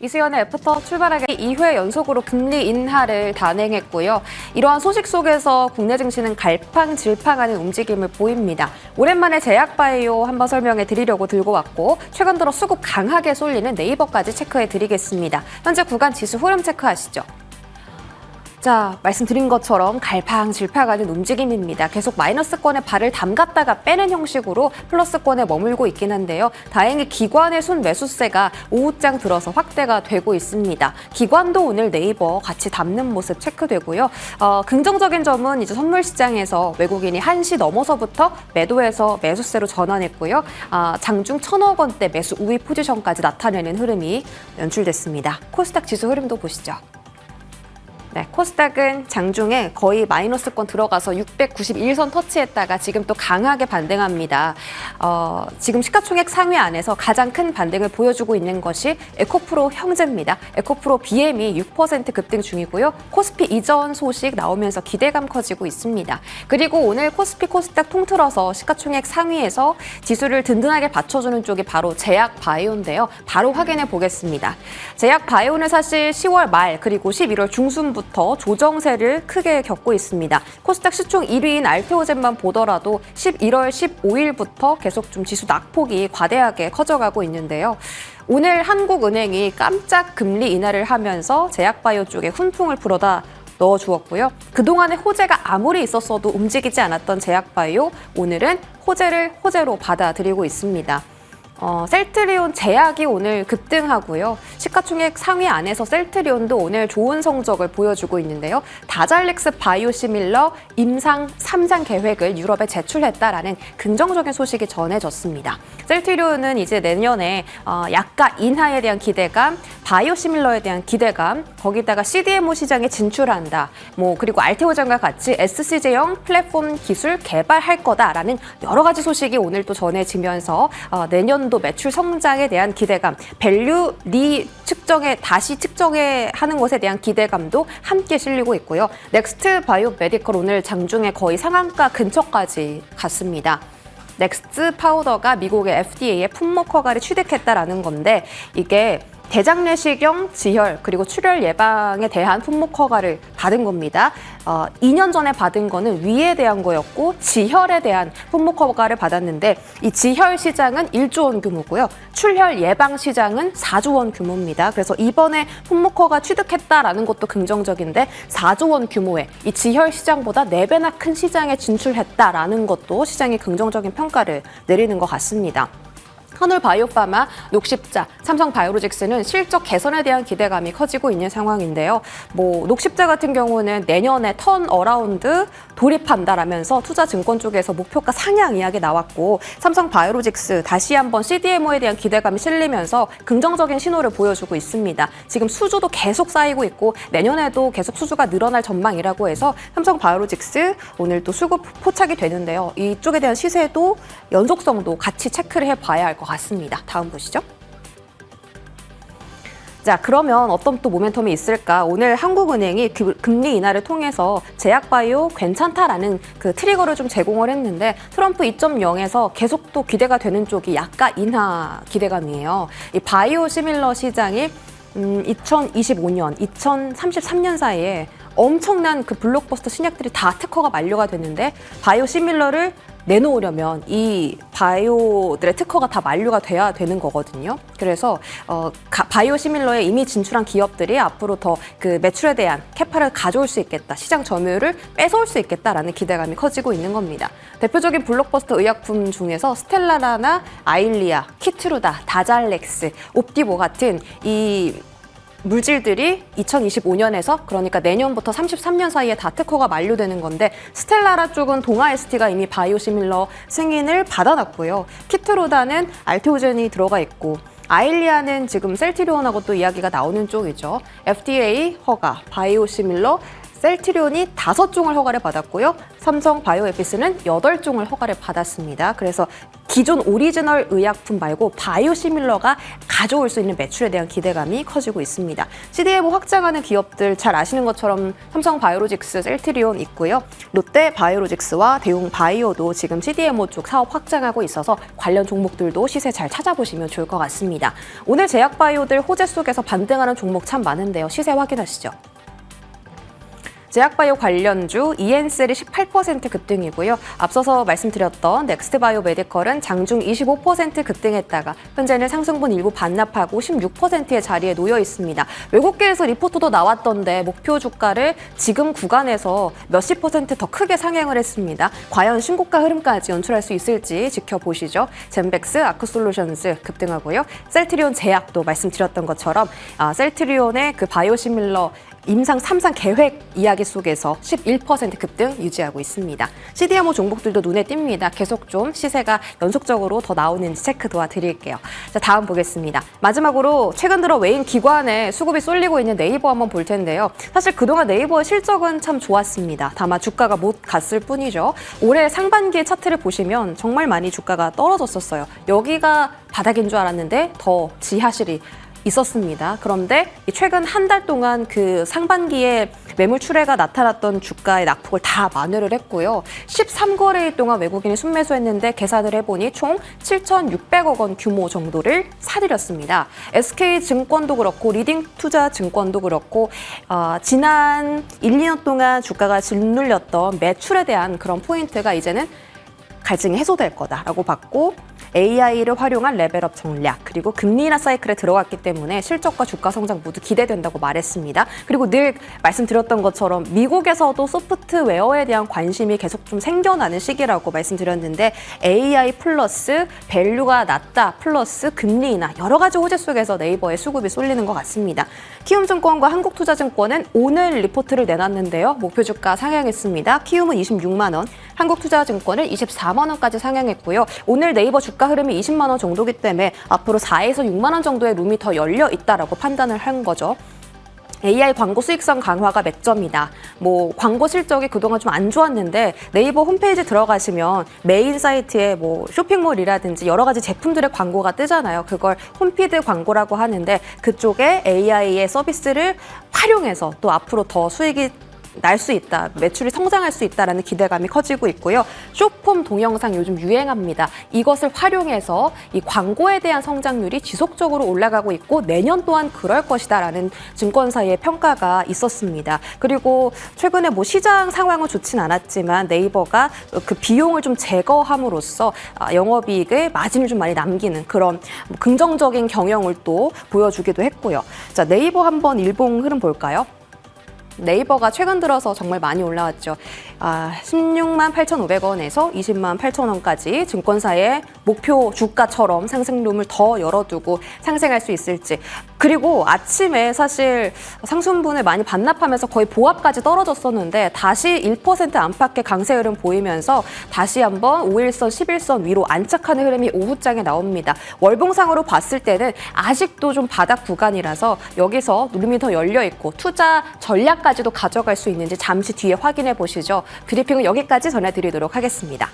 이수연의 애프터 출발하기 2회 연속으로 금리 인하를 단행했고요. 이러한 소식 속에서 국내 증시는 갈팡질팡하는 움직임을 보입니다. 오랜만에 제약바이오 한번 설명해 드리려고 들고 왔고 최근 들어 수급 강하게 쏠리는 네이버까지 체크해 드리겠습니다. 현재 구간 지수 흐름 체크하시죠. 자, 말씀드린 것처럼 갈팡질팡하는 움직임입니다. 계속 마이너스권에 발을 담갔다가 빼는 형식으로 플러스권에 머물고 있긴 한데요. 다행히 기관의 순매수세가 오후장 들어서 확대가 되고 있습니다. 기관도 오늘 네이버 같이 담는 모습 체크되고요. 긍정적인 점은 이제 선물 시장에서 외국인이 1시 넘어서부터 매도해서 매수세로 전환했고요. 장중 1,000억 원대 매수 우위 포지션까지 나타내는 흐름이 연출됐습니다. 코스닥 지수 흐름도 보시죠. 네, 코스닥은 장중에 거의 마이너스권 들어가서 691선 터치했다가 지금 또 강하게 반등합니다. 지금 시가총액 상위 안에서 가장 큰 반등을 보여주고 있는 것이 에코프로 형제입니다. 에코프로 BM이 6% 급등 중이고요. 코스피 이전 소식 나오면서 기대감 커지고 있습니다. 그리고 오늘 코스피 코스닥 통틀어서 시가총액 상위에서 지수를 든든하게 받쳐주는 쪽이 바로 제약바이오인데요. 바로 확인해 보겠습니다. 제약바이오는 사실 10월 말 그리고 11월 중순부터 조정세를 크게 겪고 있습니다. 코스닥 시총 1위인 알테오젠만 보더라도 11월 15일부터 계속 좀 지수 낙폭이 과대하게 커져가고 있는데요. 오늘 한국은행이 깜짝 금리 인하를 하면서 제약바이오 쪽에 훈풍을 불어다 넣어주었고요. 그동안의 호재가 아무리 있었어도 움직이지 않았던 제약바이오, 오늘은 호재로 받아들이고 있습니다. 셀트리온 제약이 오늘 급등하고요. 시가총액 상위 안에서 셀트리온도 오늘 좋은 성적을 보여주고 있는데요. 다잘렉스 바이오시밀러 임상 3상 계획을 유럽에 제출했다라는 긍정적인 소식이 전해졌습니다. 셀트리온은 이제 내년에 약가 인하에 대한 기대감, 바이오시밀러에 대한 기대감, 거기다가 CDMO 시장에 진출한다. 그리고 알테오젠과 같이 SC제형 플랫폼 기술 개발할 거다라는 여러 가지 소식이 오늘 또 전해지면서 내년도 매출 성장에 대한 기대감, 밸류 다시 측정해 하는 것에 대한 기대감도 함께 실리고 있고요. 넥스트 바이오 메디컬 오늘 장중에 거의 상한가 근처까지 갔습니다. 넥스트 파우더가 미국의 FDA의 품목 허가를 취득했다라는 건데 이게 대장내시경, 지혈, 그리고 출혈 예방에 대한 품목 허가를 받은 겁니다. 2년 전에 받은 거는 위에 대한 거였고 지혈에 대한 품목 허가를 받았는데 이 지혈 시장은 1조 원 규모고요. 출혈 예방 시장은 4조 원 규모입니다. 그래서 이번에 품목 허가 취득했다라는 것도 긍정적인데 4조 원 규모의 이 지혈 시장보다 4배나 큰 시장에 진출했다라는 것도 시장이 긍정적인 평가를 내리는 것 같습니다. 한올바이오파마, 녹십자, 삼성바이오로직스는 실적 개선에 대한 기대감이 커지고 있는 상황인데요. 녹십자 같은 경우는 내년에 턴어라운드 돌입한다라면서 투자증권 쪽에서 목표가 상향 이야기 나왔고 삼성바이오로직스 다시 한번 CDMO에 대한 기대감이 실리면서 긍정적인 신호를 보여주고 있습니다. 지금 수주도 계속 쌓이고 있고 내년에도 계속 수주가 늘어날 전망이라고 해서 삼성바이오로직스 오늘 또 수급 포착이 되는데요. 이쪽에 대한 시세도 연속성도 같이 체크를 해봐야 할 것 같습니다. 다음 보시죠. 자, 그러면 어떤 또 모멘텀이 있을까? 오늘 한국은행이 금리 인하를 통해서 제약바이오 괜찮다라는 그 트리거를 좀 제공을 했는데 트럼프 2.0에서 계속 또 기대가 되는 쪽이 약가 인하 기대감이에요. 이 바이오 시밀러 시장이 2025년, 2033년 사이에 엄청난 그 블록버스터 신약들이 다 특허가 만료가 됐는데 바이오 시밀러를 내놓으려면 이 바이오들의 특허가 다 만료가 돼야 되는 거거든요. 그래서 바이오 시밀러에 이미 진출한 기업들이 앞으로 더 그 매출에 대한 캐파를 가져올 수 있겠다, 시장 점유율을 뺏어올 수 있겠다라는 기대감이 커지고 있는 겁니다. 대표적인 블록버스터 의약품 중에서 스텔라라나 아일리아, 키트루다, 다잘렉스, 옵디보 같은 이 물질들이 2025년에서 그러니까 내년부터 33년 사이에 다 특허가 만료되는 건데 스텔라라 쪽은 동아에스티가 이미 바이오시밀러 승인을 받아놨고요. 키트로다는 알테오젠이 들어가 있고 아일리아는 지금 셀트리온하고 또 이야기가 나오는 쪽이죠. FDA 허가, 바이오시밀러 셀트리온이 5종을 허가를 받았고요. 삼성 바이오에피스는 8종을 허가를 받았습니다. 그래서 기존 오리지널 의약품 말고 바이오시밀러가 가져올 수 있는 매출에 대한 기대감이 커지고 있습니다. CDMO 확장하는 기업들 잘 아시는 것처럼 삼성 바이오로직스, 셀트리온 있고요. 롯데 바이오로직스와 대웅 바이오도 지금 CDMO 쪽 사업 확장하고 있어서 관련 종목들도 시세 잘 찾아보시면 좋을 것 같습니다. 오늘 제약바이오들 호재 속에서 반등하는 종목 참 많은데요. 시세 확인하시죠. 제약바이오 관련주 ENCL이 18% 급등이고요. 앞서서 말씀드렸던 넥스트바이오 메디컬은 장중 25% 급등했다가 현재는 상승분 일부 반납하고 16%의 자리에 놓여 있습니다. 외국계에서 리포트도 나왔던데 목표 주가를 지금 구간에서 몇십 퍼센트 더 크게 상향을 했습니다. 과연 신고가 흐름까지 연출할 수 있을지 지켜보시죠. 젠백스, 아크솔루션스 급등하고요. 셀트리온 제약도 말씀드렸던 것처럼 셀트리온의 그 바이오시밀러 임상 3상 계획 이야기 속에서 11% 급등 유지하고 있습니다. CDMO 종목들도 눈에 띕니다. 계속 좀 시세가 연속적으로 더 나오는지 체크 도와드릴게요. 자, 다음 보겠습니다. 마지막으로 최근 들어 외인 기관에 수급이 쏠리고 있는 네이버 한번 볼 텐데요. 사실 그동안 네이버의 실적은 참 좋았습니다. 다만 주가가 못 갔을 뿐이죠. 올해 상반기의 차트를 보시면 정말 많이 주가가 떨어졌었어요. 여기가 바닥인 줄 알았는데 더 지하실이 있었습니다. 그런데 최근 한 달 동안 그 상반기에 매물 출회가 나타났던 주가의 낙폭을 다 만회를 했고요. 13거래일 동안 외국인이 순매수했는데 계산을 해보니 총 7,600억 원 규모 정도를 사들였습니다. SK증권도 그렇고 리딩투자증권도 그렇고 지난 1, 2년 동안 주가가 짓눌렸던 매출에 대한 그런 포인트가 이제는 갈증이 해소될 거다라고 봤고 AI를 활용한 레벨업 전략 그리고 금리 인하 사이클에 들어갔기 때문에 실적과 주가 성장 모두 기대된다고 말했습니다. 그리고 늘 말씀드렸던 것처럼 미국에서도 소프트웨어에 대한 관심이 계속 좀 생겨나는 시기라고 말씀드렸는데 AI 플러스 밸류가 낮다 플러스 금리 인하 여러 가지 호재 속에서 네이버에 수급이 쏠리는 것 같습니다. 키움증권과 한국투자증권은 오늘 리포트를 내놨는데요. 목표 주가 상향했습니다. 키움은 26만 원, 한국투자증권을 24만 원까지 상향했고요. 오늘 네이버 주가 흐름이 20만 원 정도기 때문에 앞으로 4에서 6만 원 정도의 룸이 더 열려 있다라고 판단을 한 거죠. AI 광고 수익성 강화가 맥점이다. 광고 실적이 그동안 좀 안 좋았는데 네이버 홈페이지 들어가시면 메인 사이트에 쇼핑몰이라든지 여러 가지 제품들의 광고가 뜨잖아요. 그걸 홈피드 광고라고 하는데 그쪽에 AI의 서비스를 활용해서 또 앞으로 더 수익이 날 수 있다, 매출이 성장할 수 있다라는 기대감이 커지고 있고요. 숏폼 동영상 요즘 유행합니다. 이것을 활용해서 이 광고에 대한 성장률이 지속적으로 올라가고 있고 내년 또한 그럴 것이다라는 증권사의 평가가 있었습니다. 그리고 최근에 시장 상황은 좋진 않았지만 네이버가 그 비용을 좀 제거함으로써 영업이익의 마진을 좀 많이 남기는 그런 긍정적인 경영을 또 보여주기도 했고요. 자, 네이버 한번 일봉 흐름 볼까요? 네이버가 최근 들어서 정말 많이 올라왔죠. 16만 8,500원에서 20만 8,000원까지 증권사의 목표 주가처럼 상승룸을 더 열어두고 상승할 수 있을지. 그리고 아침에 사실 상승분을 많이 반납하면서 거의 보합까지 떨어졌었는데 다시 1% 안팎의 강세 흐름 보이면서 다시 한번 5일선, 11선 위로 안착하는 흐름이 오후장에 나옵니다. 월봉상으로 봤을 때는 아직도 좀 바닥 구간이라서 여기서 룸이 더 열려있고 투자 전략까지도 가져갈 수 있는지 잠시 뒤에 확인해 보시죠. 브리핑은 여기까지 전해드리도록 하겠습니다.